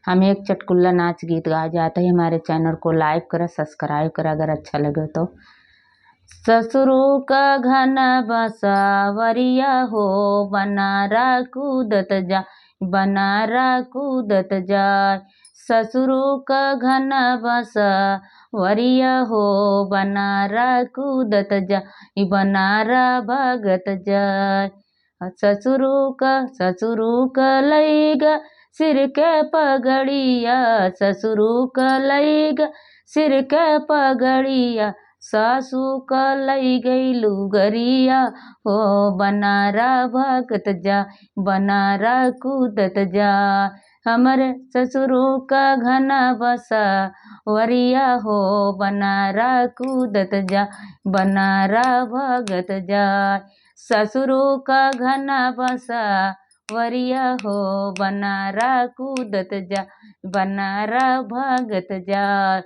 हम एक चटकुल्ला नाच गीत गा जाते हैं। हमारे चैनल को लाइक करें, सब्सक्राइब करें अगर अच्छा लगे तो। ससुरों का घन बसावरिया हो, बनारा कूदत जा, बनारा कूदत जाय। ससुरों का घन बसावरिया हो, बनारा कूदत जा, बनारा भगत जाय। ससुरों का लईगा सिर के पगड़िया, ससुरों का लईगा सिर के पगड़िया, सासू का लई गई लुगरिया हो, बनारा भगत जा, बनारा कूदत जा। हमारे ससुरों का घना बसा वरिया हो, बनारा कूदत जा, बनारा भगत जा। ससुरों का घना बसा वरिया हो, बनारा कूदत जा, बनारा भगत जा।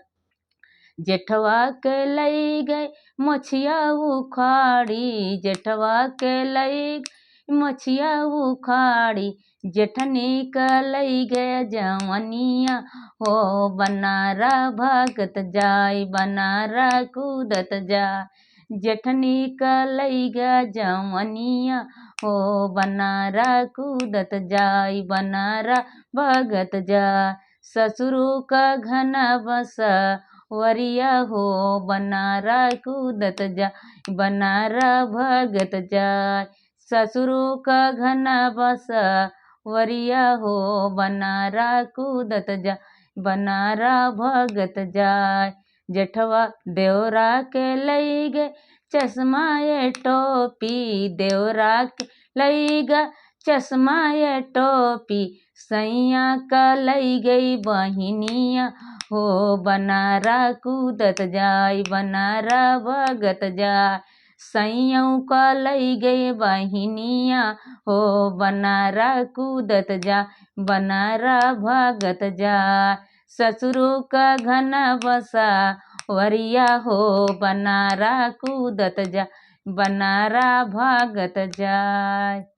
जेठवा के लई गए मछिया उखाड़ी, जेठवा के लई मछिया उखाड़ी, जेठनी का लई गए जवनिया हो, बनारा भगत जाय, बनारा कूदत जा। जेठनी का लई गया जवनिया हो, बनारा कूदत जाय, बनारा भगत जा। ससुरों का घना बसा वरिया हो, बनारा कूदत जा, बनारा भगत जाय। ससुरों का घना बसा वरिया हो, बनारा कूदत जा, बनारा भगत जाय। जेठवा देवरा के लई गए चश्मा ये टोपी, देवरा के लई गा चश्मा ये टोपी, सैया का लई गई बहिनिया हो, बनारा कूदत जाय, बनारा भगत जाय। सैयों का लई गई बहिनिया हो, बनारा कूदत जा, बनारा भगत जाय। ससुरों का घना बसा वरिया हो, बनारा कूदत जा, बनारा भगत जाय।